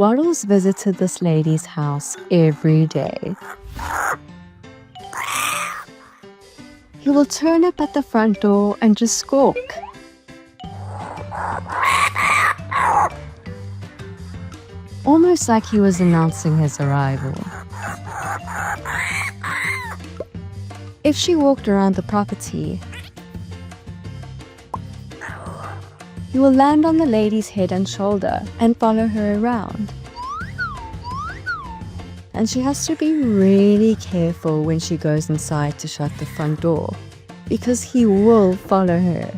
Waddles visited this lady's house every day. He will turn up at the front door and just squawk. Almost like he was announcing his arrival. If she walked around the property, he will land on the lady's head and shoulder and follow her around. And she has to be really careful when she goes inside to shut the front door, because he will follow her.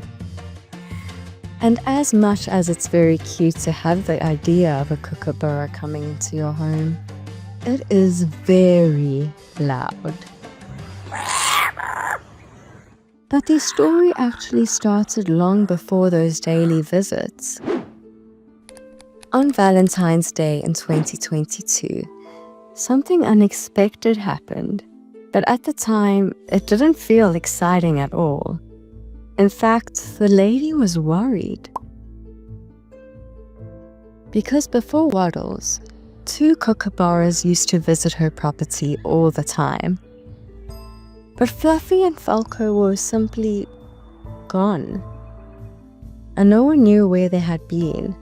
And as much as it's very cute to have the idea of a kookaburra coming into your home, it is very loud. But the story actually started long before those daily visits. On Valentine's Day in 2022, something unexpected happened, but at the time, it didn't feel exciting at all. In fact, the lady was worried. Because before Waddles, 2 kookaburras used to visit her property all the time. But Fluffy and Falco were simply gone, and no one knew where they had been.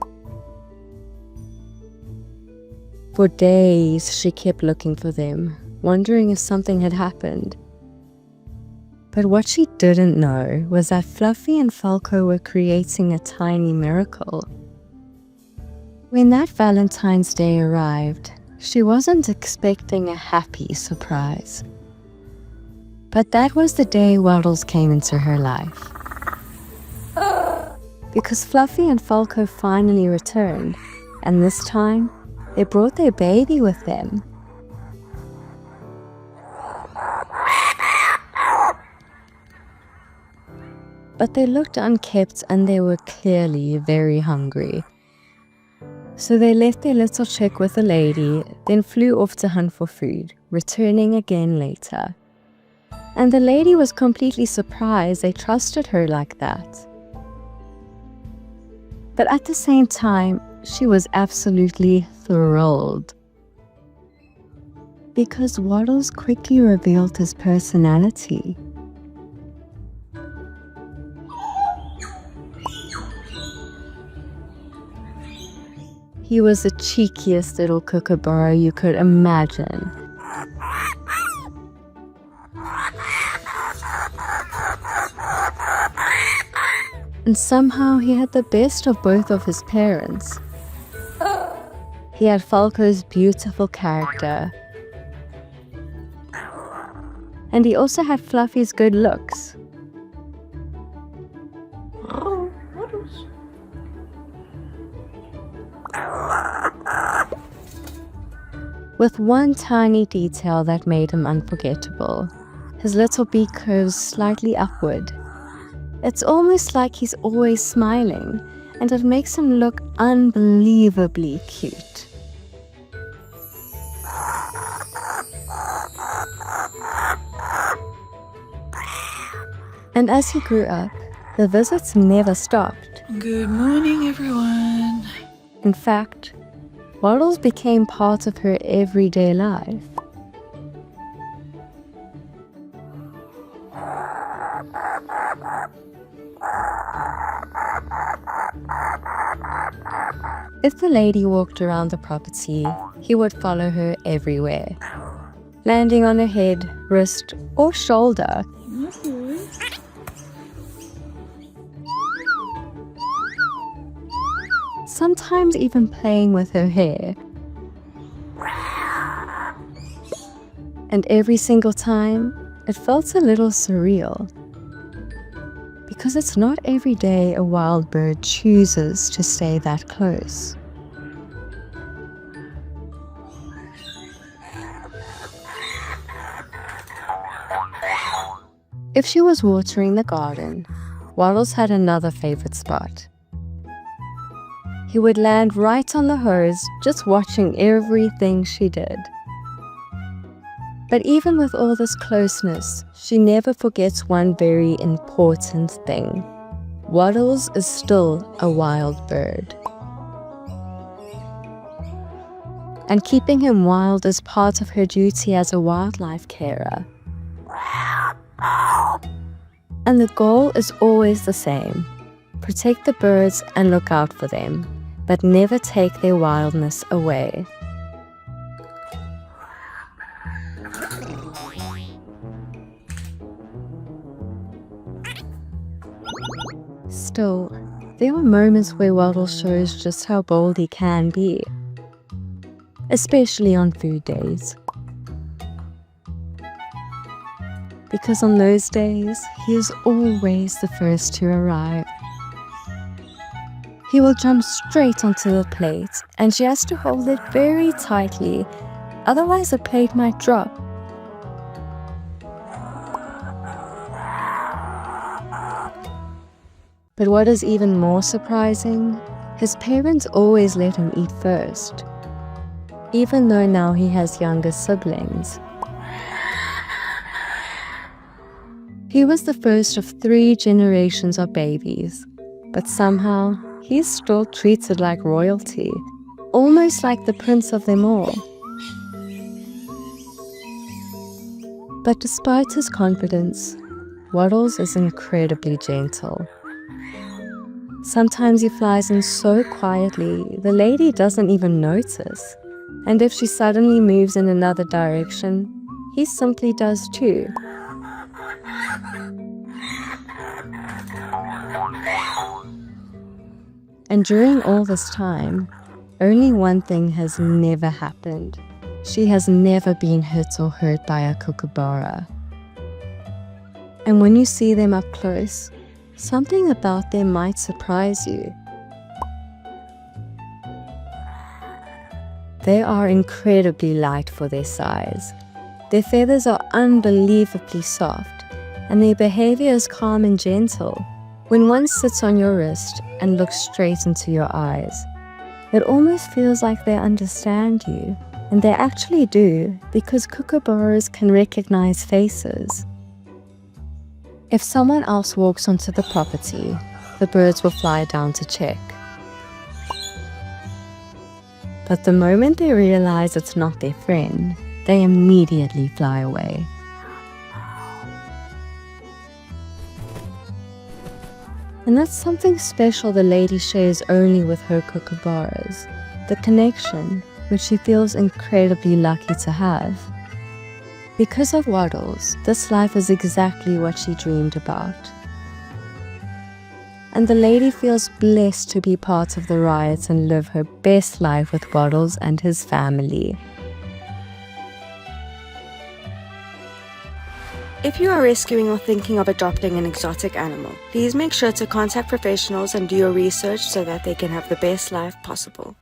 For days, she kept looking for them, wondering if something had happened. But what she didn't know was that Fluffy and Falco were creating a tiny miracle. When that Valentine's Day arrived, she wasn't expecting a happy surprise. But that was the day Waddles came into her life. Because Fluffy and Falco finally returned, and this time, they brought their baby with them. But they looked unkempt and they were clearly very hungry. So they left their little chick with the lady, then flew off to hunt for food, returning again later. And the lady was completely surprised they trusted her like that. But at the same time, she was absolutely thrilled. Because Waddles quickly revealed his personality. He was the cheekiest little kookaburra you could imagine. And somehow he had the best of both of his parents. He had Falco's beautiful character. And he also had Fluffy's good looks. With one tiny detail that made him unforgettable. His little beak curves slightly upward. It's almost like he's always smiling, and it makes him look unbelievably cute. And as he grew up, the visits never stopped. Good morning, everyone. In fact, Waddles became part of her everyday life. If the lady walked around the property, he would follow her everywhere, landing on her head, wrist, or shoulder. Sometimes even playing with her hair. And every single time, it felt a little surreal. Because it's not every day a wild bird chooses to stay that close. If she was watering the garden, Waddles had another favorite spot. He would land right on the hose, just watching everything she did. But even with all this closeness, she never forgets one very important thing. Waddles is still a wild bird. and keeping him wild is part of her duty as a wildlife carer. And the goal is always the same: protect the birds and look out for them, but never take their wildness away. Still, there are moments where Waddles shows just how bold he can be, especially on food days. Because on those days, he is always the first to arrive. He will jump straight onto the plate, and she has to hold it very tightly, otherwise the plate might drop. But what is even more surprising, his parents always let him eat first, even though now he has younger siblings. He was the first of 3 generations of babies, but somehow he's still treated like royalty, almost like the prince of them all. But despite his confidence, Waddles is incredibly gentle. Sometimes he flies in so quietly, the lady doesn't even notice. And if she suddenly moves in another direction, he simply does too. And during all this time, only one thing has never happened. She has never been hit or hurt by a kookaburra. And when you see them up close, something about them might surprise you. They are incredibly light for their size. Their feathers are unbelievably soft, and their behavior is calm and gentle. When one sits on your wrist and looks straight into your eyes, it almost feels like they understand you, and they actually do, because kookaburras can recognize faces. If someone else walks onto the property, the birds will fly down to check. But the moment they realize it's not their friend, they immediately fly away. And that's something special the lady shares only with her kookaburras, the connection which she feels incredibly lucky to have. Because of Waddles, this life is exactly what she dreamed about. And the lady feels blessed to be part of the riot and live her best life with Waddles and his family. If you are rescuing or thinking of adopting an exotic animal, please make sure to contact professionals and do your research so that they can have the best life possible.